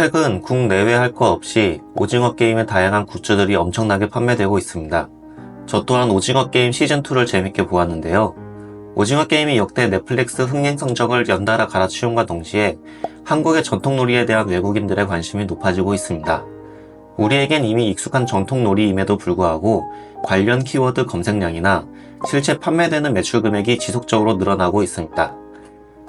최근 국내외 할 것 없이 오징어 게임의 다양한 굿즈들이 엄청나게 판매되고 있습니다. 저 또한 오징어 게임 시즌2를 재밌게 보았는데요. 오징어 게임이 역대 넷플릭스 흥행 성적을 연달아 갈아치움과 동시에 한국의 전통놀이에 대한 외국인들의 관심이 높아지고 있습니다. 우리에겐 이미 익숙한 전통놀이임에도 불구하고 관련 키워드 검색량이나 실제 판매되는 매출 금액이 지속적으로 늘어나고 있습니다.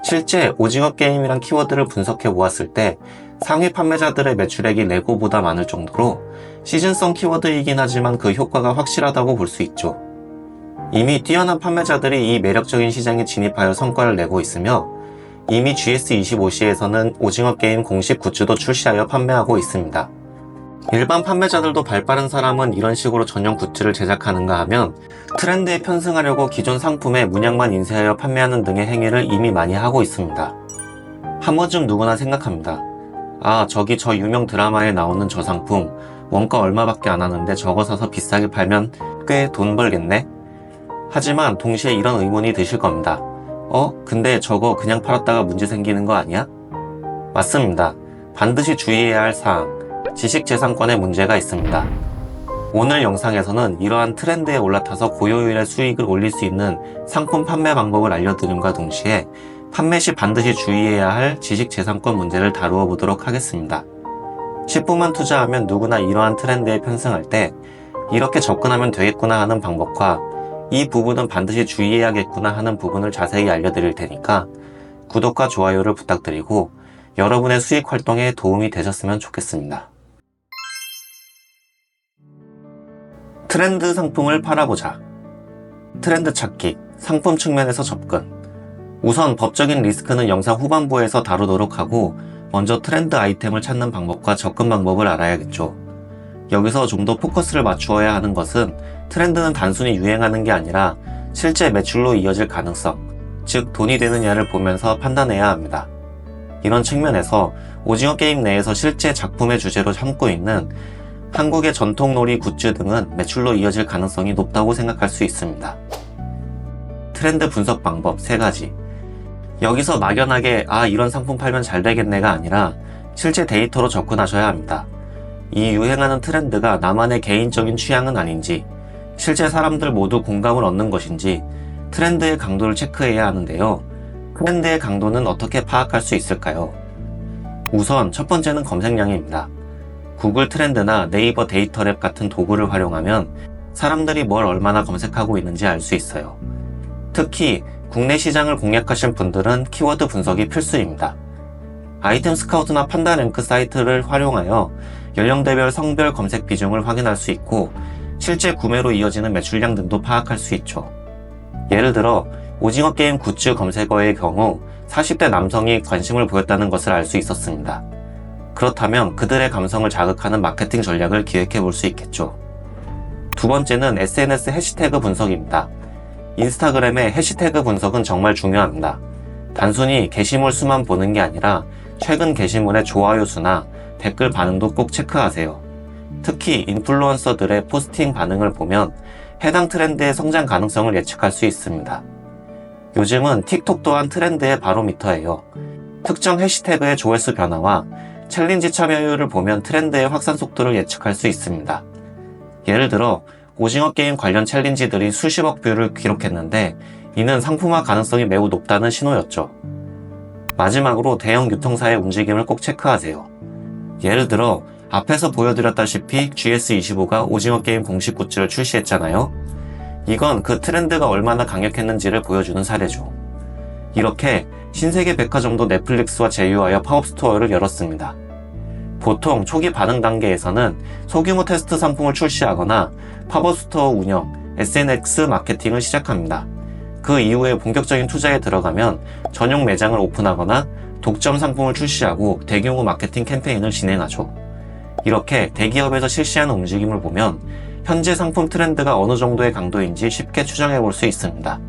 실제 오징어 게임이란 키워드를 분석해 보았을 때 상위 판매자들의 매출액이 레고보다 많을 정도로 시즌성 키워드이긴 하지만 그 효과가 확실하다고 볼 수 있죠. 이미 뛰어난 판매자들이 이 매력적인 시장에 진입하여 성과를 내고 있으며 이미 GS25C에서는 오징어 게임 공식 굿즈도 출시하여 판매하고 있습니다. 일반 판매자들도 발빠른 사람은 이런 식으로 전용 굿즈를 제작하는가 하면 트렌드에 편승하려고 기존 상품에 문양만 인쇄하여 판매하는 등의 행위를 이미 많이 하고 있습니다. 한 번쯤 누구나 생각합니다. 아, 저기 저 유명 드라마에 나오는 저 상품 원가 얼마밖에 안 하는데 저거 사서 비싸게 팔면 꽤 돈 벌겠네? 하지만 동시에 이런 의문이 드실 겁니다. 근데 저거 그냥 팔았다가 문제 생기는 거 아니야? 맞습니다. 반드시 주의해야 할 사항, 지식재산권에 문제가 있습니다. 오늘 영상에서는 이러한 트렌드에 올라타서 고효율의 수익을 올릴 수 있는 상품 판매 방법을 알려드림과 동시에 판매 시 반드시 주의해야 할 지식재산권 문제를 다루어 보도록 하겠습니다. 10분만 투자하면 누구나 이러한 트렌드에 편승할 때 이렇게 접근하면 되겠구나 하는 방법과 이 부분은 반드시 주의해야겠구나 하는 부분을 자세히 알려드릴 테니까 구독과 좋아요를 부탁드리고 여러분의 수익 활동에 도움이 되셨으면 좋겠습니다. 트렌드 상품을 팔아보자. 트렌드 찾기, 상품 측면에서 접근. 우선 법적인 리스크는 영상 후반부에서 다루도록 하고 먼저 트렌드 아이템을 찾는 방법과 접근 방법을 알아야겠죠. 여기서 좀 더 포커스를 맞추어야 하는 것은 트렌드는 단순히 유행하는 게 아니라 실제 매출로 이어질 가능성, 즉 돈이 되느냐를 보면서 판단해야 합니다. 이런 측면에서 오징어 게임 내에서 실제 작품의 주제로 삼고 있는 한국의 전통놀이 굿즈 등은 매출로 이어질 가능성이 높다고 생각할 수 있습니다. 트렌드 분석 방법 3가지. 여기서 막연하게 이런 상품 팔면 잘 되겠네가 아니라 실제 데이터로 접근하셔야 합니다. 이 유행하는 트렌드가 나만의 개인적인 취향은 아닌지, 실제 사람들 모두 공감을 얻는 것인지 트렌드의 강도를 체크해야 하는데요. 트렌드의 강도는 어떻게 파악할 수 있을까요? 우선 첫 번째는 검색량입니다. 구글 트렌드나 네이버 데이터랩 같은 도구를 활용하면 사람들이 뭘 얼마나 검색하고 있는지 알 수 있어요. 특히 국내 시장을 공략하실 분들은 키워드 분석이 필수입니다. 아이템 스카우트나 판다랭크 사이트를 활용하여 연령대별 성별 검색 비중을 확인할 수 있고 실제 구매로 이어지는 매출량 등도 파악할 수 있죠. 예를 들어 오징어 게임 굿즈 검색어의 경우 40대 남성이 관심을 보였다는 것을 알 수 있었습니다. 그렇다면 그들의 감성을 자극하는 마케팅 전략을 기획해 볼 수 있겠죠. 두 번째는 SNS 해시태그 분석입니다. 인스타그램의 해시태그 분석은 정말 중요합니다. 단순히 게시물 수만 보는 게 아니라 최근 게시물의 좋아요 수나 댓글 반응도 꼭 체크하세요. 특히 인플루언서들의 포스팅 반응을 보면 해당 트렌드의 성장 가능성을 예측할 수 있습니다. 요즘은 틱톡 또한 트렌드의 바로미터예요. 특정 해시태그의 조회수 변화와 챌린지 참여율을 보면 트렌드의 확산 속도를 예측할 수 있습니다. 예를 들어 오징어 게임 관련 챌린지들이 수십억 뷰를 기록했는데 이는 상품화 가능성이 매우 높다는 신호였죠. 마지막으로 대형 유통사의 움직임을 꼭 체크하세요. 예를 들어 앞에서 보여드렸다시피 GS25가 오징어 게임 공식 굿즈를 출시했잖아요. 이건 그 트렌드가 얼마나 강력했는지를 보여주는 사례죠. 이렇게 신세계 백화점도 넷플릭스와 제휴하여 팝업 스토어를 열었습니다. 보통 초기 반응 단계에서는 소규모 테스트 상품을 출시하거나 팝업 스토어 운영, SNS 마케팅을 시작합니다. 그 이후에 본격적인 투자에 들어가면 전용 매장을 오픈하거나 독점 상품을 출시하고 대규모 마케팅 캠페인을 진행하죠. 이렇게 대기업에서 실시하는 움직임을 보면 현재 상품 트렌드가 어느 정도의 강도인지 쉽게 추정해 볼 수 있습니다.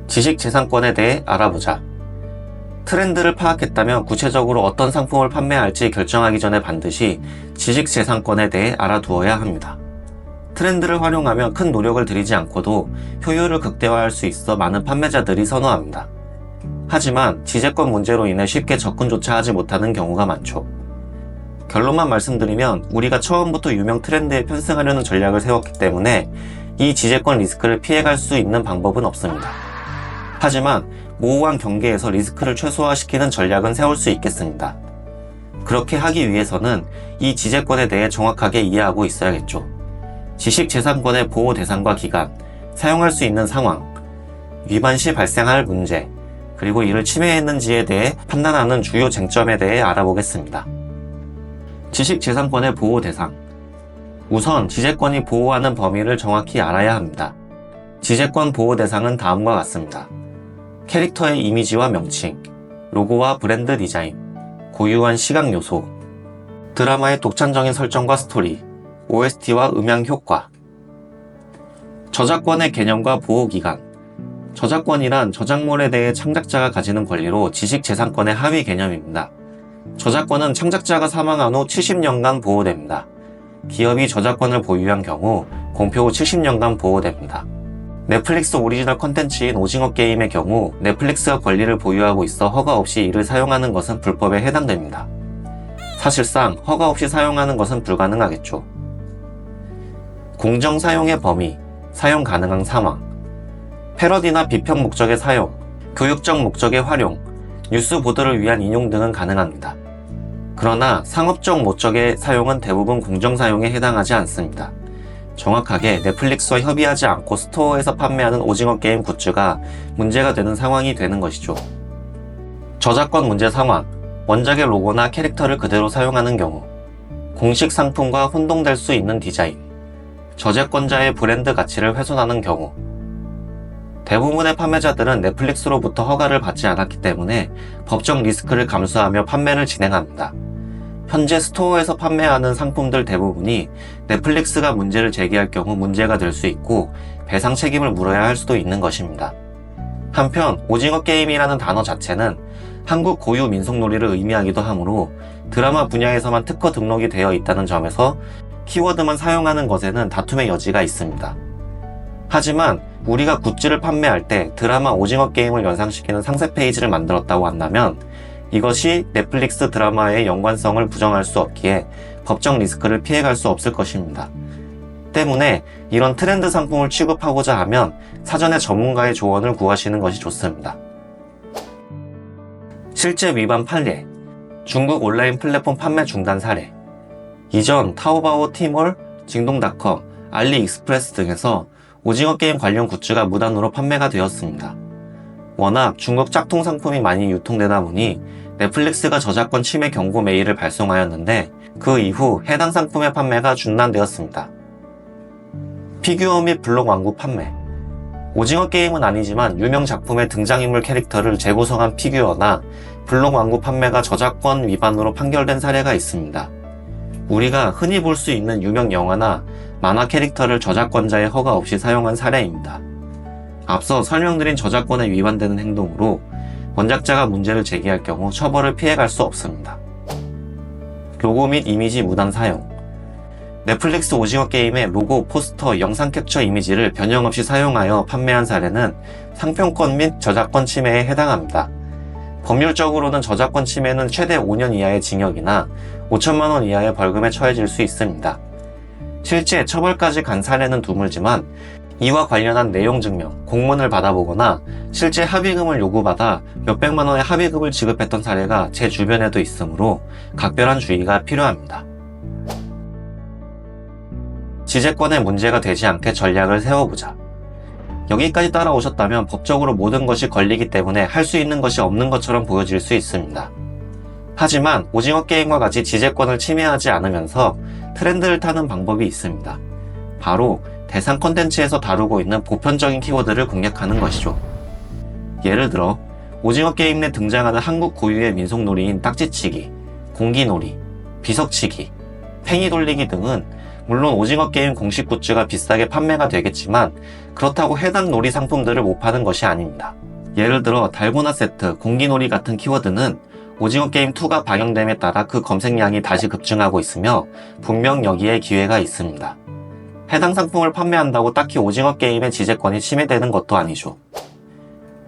지식재산권에 대해 알아보자. 트렌드를 파악했다면 구체적으로 어떤 상품을 판매할지 결정하기 전에 반드시 지식재산권에 대해 알아두어야 합니다. 트렌드를 활용하면 큰 노력을 들이지 않고도 효율을 극대화할 수 있어 많은 판매자들이 선호합니다. 하지만 지재권 문제로 인해 쉽게 접근조차 하지 못하는 경우가 많죠. 결론만 말씀드리면 우리가 처음부터 유명 트렌드에 편승하려는 전략을 세웠기 때문에 이 지재권 리스크를 피해갈 수 있는 방법은 없습니다. 하지만 모호한 경계에서 리스크를 최소화시키는 전략은 세울 수 있겠습니다. 그렇게 하기 위해서는 이 지재권에 대해 정확하게 이해하고 있어야겠죠. 지식재산권의 보호 대상과 기간, 사용할 수 있는 상황, 위반 시 발생할 문제, 그리고 이를 침해했는지에 대해 판단하는 주요 쟁점에 대해 알아보겠습니다. 지식재산권의 보호 대상. 우선 지재권이 보호하는 범위를 정확히 알아야 합니다. 지재권 보호 대상은 다음과 같습니다. 캐릭터의 이미지와 명칭, 로고와 브랜드 디자인, 고유한 시각 요소, 드라마의 독창적인 설정과 스토리, OST와 음향 효과. 저작권의 개념과 보호 기간. 저작권이란 저작물에 대해 창작자가 가지는 권리로 지식재산권의 하위 개념입니다. 저작권은 창작자가 사망한 후 70년간 보호됩니다. 기업이 저작권을 보유한 경우 공표 후 70년간 보호됩니다. 넷플릭스 오리지널 컨텐츠인 오징어 게임의 경우 넷플릭스가 권리를 보유하고 있어 허가 없이 이를 사용하는 것은 불법에 해당됩니다. 사실상 허가 없이 사용하는 것은 불가능하겠죠. 공정 사용의 범위, 사용 가능한 상황, 패러디나 비평 목적의 사용, 교육적 목적의 활용, 뉴스 보도를 위한 인용 등은 가능합니다. 그러나 상업적 목적의 사용은 대부분 공정 사용에 해당하지 않습니다. 정확하게 넷플릭스와 협의하지 않고 스토어에서 판매하는 오징어 게임 굿즈가 문제가 되는 상황이 되는 것이죠. 저작권 문제 상황, 원작의 로고나 캐릭터를 그대로 사용하는 경우, 공식 상품과 혼동될 수 있는 디자인, 저작권자의 브랜드 가치를 훼손하는 경우. 대부분의 판매자들은 넷플릭스로부터 허가를 받지 않았기 때문에 법적 리스크를 감수하며 판매를 진행합니다. 현재 스토어에서 판매하는 상품들 대부분이 넷플릭스가 문제를 제기할 경우 문제가 될 수 있고 배상 책임을 물어야 할 수도 있는 것입니다. 한편 오징어 게임이라는 단어 자체는 한국 고유 민속놀이를 의미하기도 하므로 드라마 분야에서만 특허 등록이 되어 있다는 점에서 키워드만 사용하는 것에는 다툼의 여지가 있습니다. 하지만 우리가 굿즈를 판매할 때 드라마 오징어 게임을 연상시키는 상세 페이지를 만들었다고 한다면 이것이 넷플릭스 드라마의 연관성을 부정할 수 없기에 법적 리스크를 피해갈 수 없을 것입니다. 때문에 이런 트렌드 상품을 취급하고자 하면 사전에 전문가의 조언을 구하시는 것이 좋습니다. 실제 위반 판례, 중국 온라인 플랫폼 판매 중단 사례. 이전 타오바오 티몰, 징동닷컴, 알리익스프레스 등에서 오징어 게임 관련 굿즈가 무단으로 판매가 되었습니다. 워낙 중국 짝퉁 상품이 많이 유통되다 보니 넷플릭스가 저작권 침해 경고 메일을 발송하였는데 그 이후 해당 상품의 판매가 중단되었습니다. 피규어 및 블록 왕구 판매. 오징어 게임은 아니지만 유명 작품의 등장인물 캐릭터를 재구성한 피규어나 블록 왕구 판매가 저작권 위반으로 판결된 사례가 있습니다. 우리가 흔히 볼 수 있는 유명 영화나 만화 캐릭터를 저작권자의 허가 없이 사용한 사례입니다. 앞서 설명드린 저작권에 위반되는 행동으로 원작자가 문제를 제기할 경우 처벌을 피해갈 수 없습니다. 로고 및 이미지 무단 사용. 넷플릭스 오징어 게임의 로고, 포스터, 영상 캡처 이미지를 변형 없이 사용하여 판매한 사례는 상표권 및 저작권 침해에 해당합니다. 법률적으로는 저작권 침해는 최대 5년 이하의 징역이나 5천만 원 이하의 벌금에 처해질 수 있습니다. 실제 처벌까지 간 사례는 드물지만 이와 관련한 내용 증명, 공문을 받아보거나 실제 합의금을 요구받아 몇백만 원의 합의금을 지급했던 사례가 제 주변에도 있으므로 각별한 주의가 필요합니다. 지재권에 문제가 되지 않게 전략을 세워보자. 여기까지 따라오셨다면 법적으로 모든 것이 걸리기 때문에 할 수 있는 것이 없는 것처럼 보여질 수 있습니다. 하지만 오징어 게임과 같이 지재권을 침해하지 않으면서 트렌드를 타는 방법이 있습니다. 바로 대상 콘텐츠에서 다루고 있는 보편적인 키워드를 공략하는 것이죠. 예를 들어 오징어 게임 내 등장하는 한국 고유의 민속놀이인 딱지치기, 공기놀이, 비석치기, 팽이 돌리기 등은 물론 오징어 게임 공식 굿즈가 비싸게 판매가 되겠지만 그렇다고 해당 놀이 상품들을 못 파는 것이 아닙니다. 예를 들어 달고나 세트, 공기놀이 같은 키워드는 오징어 게임 2가 방영됨에 따라 그 검색량이 다시 급증하고 있으며 분명 여기에 기회가 있습니다. 해당 상품을 판매한다고 딱히 오징어 게임의 지재권이 침해되는 것도 아니죠.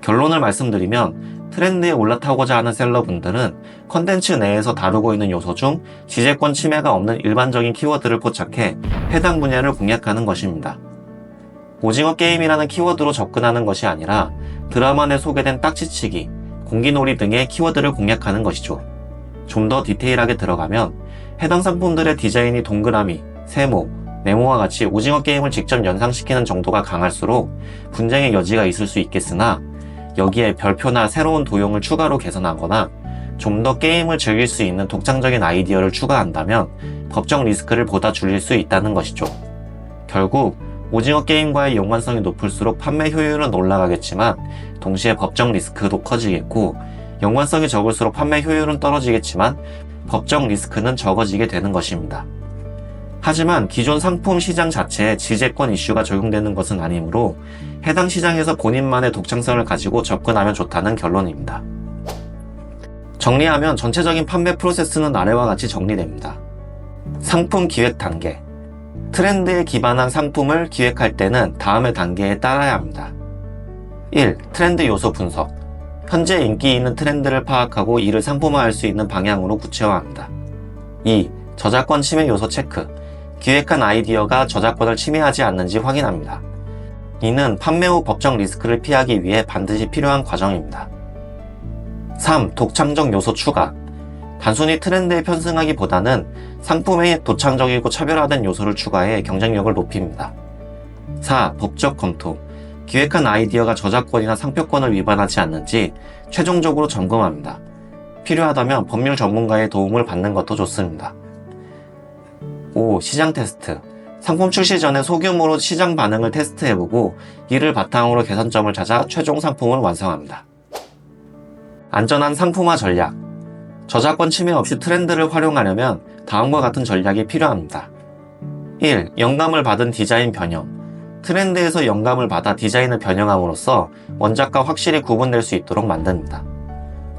결론을 말씀드리면 트렌드에 올라타고자 하는 셀러분들은 컨텐츠 내에서 다루고 있는 요소 중 지재권 침해가 없는 일반적인 키워드를 포착해 해당 분야를 공략하는 것입니다. 오징어 게임이라는 키워드로 접근하는 것이 아니라 드라마 내 소개된 딱지치기, 공기놀이 등의 키워드를 공략하는 것이죠. 좀 더 디테일하게 들어가면 해당 상품들의 디자인이 동그라미, 세모, 네모와 같이 오징어 게임을 직접 연상시키는 정도가 강할수록 분쟁의 여지가 있을 수 있겠으나 여기에 별표나 새로운 도형을 추가로 개선하거나 좀 더 게임을 즐길 수 있는 독창적인 아이디어를 추가한다면 법적 리스크를 보다 줄일 수 있다는 것이죠. 결국 오징어 게임과의 연관성이 높을수록 판매 효율은 올라가겠지만 동시에 법적 리스크도 커지겠고, 연관성이 적을수록 판매 효율은 떨어지겠지만 법적 리스크는 적어지게 되는 것입니다. 하지만 기존 상품 시장 자체에 지재권 이슈가 적용되는 것은 아니므로 해당 시장에서 본인만의 독창성을 가지고 접근하면 좋다는 결론입니다. 정리하면 전체적인 판매 프로세스는 아래와 같이 정리됩니다. 상품 기획 단계. 트렌드에 기반한 상품을 기획할 때는 다음의 단계에 따라야 합니다. 1. 트렌드 요소 분석. 현재 인기 있는 트렌드를 파악하고 이를 상품화할 수 있는 방향으로 구체화합니다. 2. 저작권 침해 요소 체크. 기획한 아이디어가 저작권을 침해하지 않는지 확인합니다. 이는 판매 후 법적 리스크를 피하기 위해 반드시 필요한 과정입니다. 3. 독창적 요소 추가. 단순히 트렌드에 편승하기보다는 상품에 독창적이고 차별화된 요소를 추가해 경쟁력을 높입니다. 4. 법적 검토. 기획한 아이디어가 저작권이나 상표권을 위반하지 않는지 최종적으로 점검합니다. 필요하다면 법률 전문가의 도움을 받는 것도 좋습니다. 5. 시장 테스트. 상품 출시 전에 소규모로 시장 반응을 테스트해보고 이를 바탕으로 개선점을 찾아 최종 상품을 완성합니다. 안전한 상품화 전략. 저작권 침해 없이 트렌드를 활용하려면 다음과 같은 전략이 필요합니다. 1. 영감을 받은 디자인 변형. 트렌드에서 영감을 받아 디자인을 변형함으로써 원작과 확실히 구분될 수 있도록 만듭니다.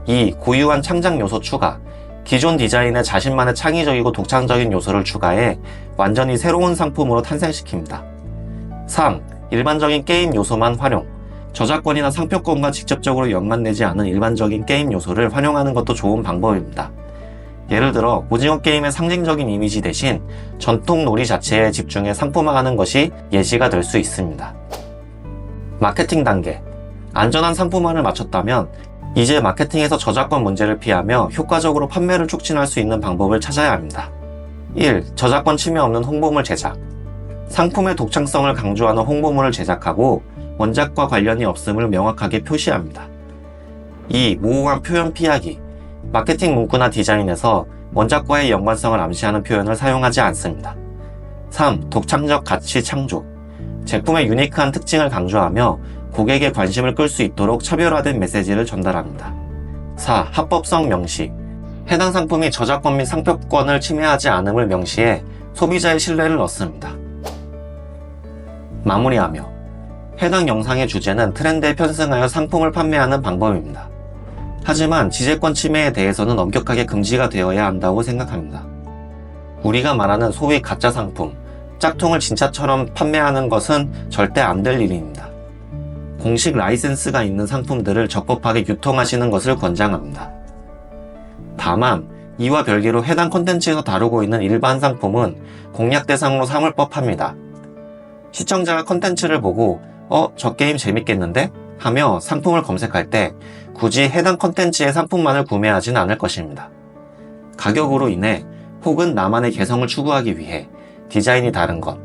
2. 고유한 창작 요소 추가. 기존 디자인에 자신만의 창의적이고 독창적인 요소를 추가해 완전히 새로운 상품으로 탄생시킵니다. 3. 일반적인 게임 요소만 활용. 저작권이나 상표권과 직접적으로 연관되지 않은 일반적인 게임 요소를 활용하는 것도 좋은 방법입니다. 예를 들어 오징어 게임의 상징적인 이미지 대신 전통 놀이 자체에 집중해 상품화하는 것이 예시가 될 수 있습니다. 마케팅 단계. 안전한 상품화를 마쳤다면 이제 마케팅에서 저작권 문제를 피하며 효과적으로 판매를 촉진할 수 있는 방법을 찾아야 합니다. 1. 저작권 침해 없는 홍보물 제작. 상품의 독창성을 강조하는 홍보물을 제작하고 원작과 관련이 없음을 명확하게 표시합니다. 2. 모호한 표현 피하기. 마케팅 문구나 디자인에서 원작과의 연관성을 암시하는 표현을 사용하지 않습니다. 3. 독창적 가치 창조. 제품의 유니크한 특징을 강조하며 고객의 관심을 끌 수 있도록 차별화된 메시지를 전달합니다. 4. 합법성 명시. 해당 상품이 저작권 및 상표권을 침해하지 않음을 명시해 소비자의 신뢰를 얻습니다. 마무리하며 해당 영상의 주제는 트렌드에 편승하여 상품을 판매하는 방법입니다. 하지만 지재권 침해에 대해서는 엄격하게 금지가 되어야 한다고 생각합니다. 우리가 말하는 소위 가짜 상품, 짝퉁을 진짜처럼 판매하는 것은 절대 안 될 일입니다. 공식 라이센스가 있는 상품들을 적법하게 유통하시는 것을 권장합니다. 다만 이와 별개로 해당 콘텐츠에서 다루고 있는 일반 상품은 공략 대상으로 삼을 법합니다. 시청자가 콘텐츠를 보고 저 게임 재밌겠는데? 하며 상품을 검색할 때 굳이 해당 콘텐츠의 상품만을 구매하진 않을 것입니다. 가격으로 인해 혹은 나만의 개성을 추구하기 위해 디자인이 다른 것,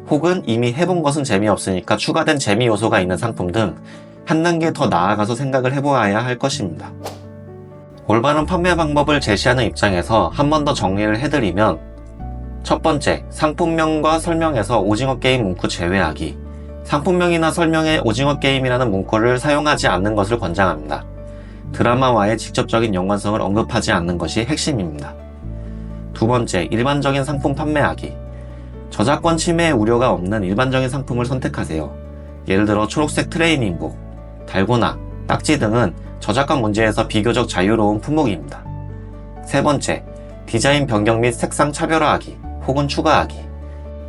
혹은 이미 해본 것은 재미없으니까 추가된 재미 요소가 있는 상품 등 한 단계 더 나아가서 생각을 해보아야 할 것입니다. 올바른 판매 방법을 제시하는 입장에서 한 번 더 정리를 해드리면, 첫 번째, 상품명과 설명에서 오징어 게임 문구 제외하기. 상품명이나 설명에 오징어 게임이라는 문구를 사용하지 않는 것을 권장합니다. 드라마와의 직접적인 연관성을 언급하지 않는 것이 핵심입니다. 두 번째, 일반적인 상품 판매하기. 저작권 침해 우려가 없는 일반적인 상품을 선택하세요. 예를 들어 초록색 트레이닝복, 달고나, 딱지 등은 저작권 문제에서 비교적 자유로운 품목입니다. 세 번째, 디자인 변경 및 색상 차별화하기 혹은 추가하기.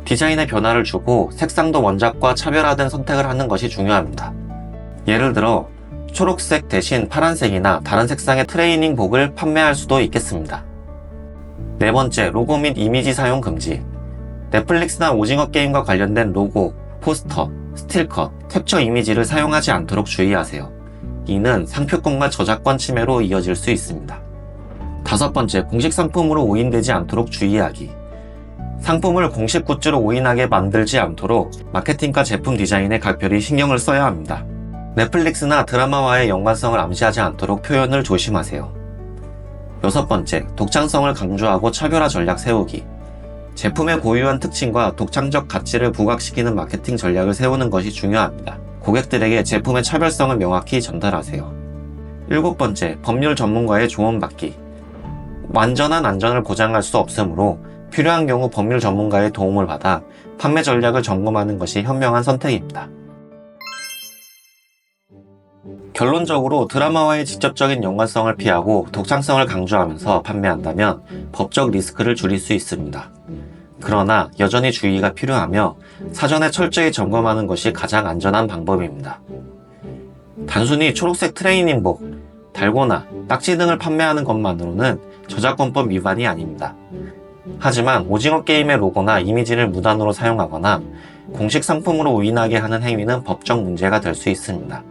디자인에 변화를 주고 색상도 원작과 차별화된 선택을 하는 것이 중요합니다. 예를 들어 초록색 대신 파란색이나 다른 색상의 트레이닝복을 판매할 수도 있겠습니다. 네 번째, 로고 및 이미지 사용 금지. 넷플릭스나 오징어 게임과 관련된 로고, 포스터, 스틸컷, 캡처 이미지를 사용하지 않도록 주의하세요. 이는 상표권과 저작권 침해로 이어질 수 있습니다. 다섯 번째, 공식 상품으로 오인되지 않도록 주의하기. 상품을 공식 굿즈로 오인하게 만들지 않도록 마케팅과 제품 디자인에 각별히 신경을 써야 합니다. 넷플릭스나 드라마와의 연관성을 암시하지 않도록 표현을 조심하세요. 여섯 번째, 독창성을 강조하고 차별화 전략 세우기. 제품의 고유한 특징과 독창적 가치를 부각시키는 마케팅 전략을 세우는 것이 중요합니다. 고객들에게 제품의 차별성을 명확히 전달하세요. 일곱 번째, 법률 전문가의 조언받기. 완전한 안전을 보장할 수 없으므로 필요한 경우 법률 전문가의 도움을 받아 판매 전략을 점검하는 것이 현명한 선택입니다. 결론적으로 드라마와의 직접적인 연관성을 피하고 독창성을 강조하면서 판매한다면 법적 리스크를 줄일 수 있습니다. 그러나 여전히 주의가 필요하며 사전에 철저히 점검하는 것이 가장 안전한 방법입니다. 단순히 초록색 트레이닝복, 달고나, 딱지 등을 판매하는 것만으로는 저작권법 위반이 아닙니다. 하지만 오징어 게임의 로고나 이미지를 무단으로 사용하거나 공식 상품으로 오인하게 하는 행위는 법적 문제가 될 수 있습니다.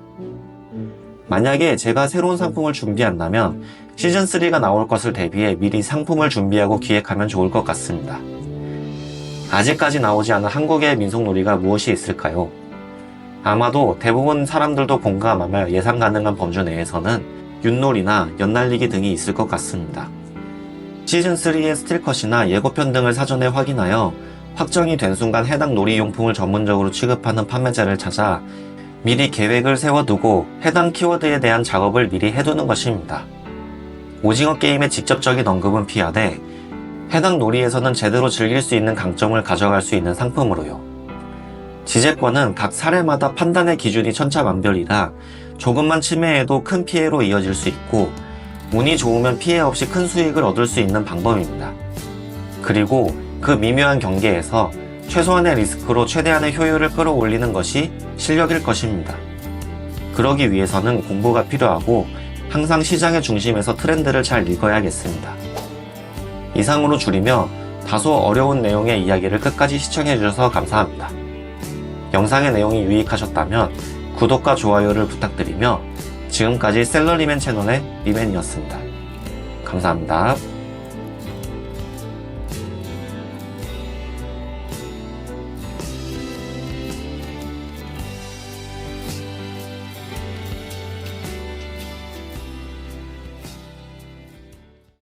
만약에 제가 새로운 상품을 준비한다면 시즌3가 나올 것을 대비해 미리 상품을 준비하고 기획하면 좋을 것 같습니다. 아직까지 나오지 않은 한국의 민속놀이가 무엇이 있을까요? 아마도 대부분 사람들도 공감하며 예상 가능한 범주 내에서는 윷놀이나 연날리기 등이 있을 것 같습니다. 시즌3의 스틸컷이나 예고편 등을 사전에 확인하여 확정이 된 순간 해당 놀이용품을 전문적으로 취급하는 판매자를 찾아 미리 계획을 세워두고 해당 키워드에 대한 작업을 미리 해두는 것입니다. 오징어 게임의 직접적인 언급은 피하되 해당 놀이에서는 제대로 즐길 수 있는 강점을 가져갈 수 있는 상품으로요. 지재권은 각 사례마다 판단의 기준이 천차만별이라 조금만 침해해도 큰 피해로 이어질 수 있고 운이 좋으면 피해 없이 큰 수익을 얻을 수 있는 방법입니다. 그리고 그 미묘한 경계에서 최소한의 리스크로 최대한의 효율을 끌어올리는 것이 실력일 것입니다. 그러기 위해서는 공부가 필요하고 항상 시장의 중심에서 트렌드를 잘 읽어야겠습니다. 이상으로 줄이며 다소 어려운 내용의 이야기를 끝까지 시청해주셔서 감사합니다. 영상의 내용이 유익하셨다면 구독과 좋아요를 부탁드리며 지금까지 샐러리맨 채널의 리맨이었습니다. 감사합니다.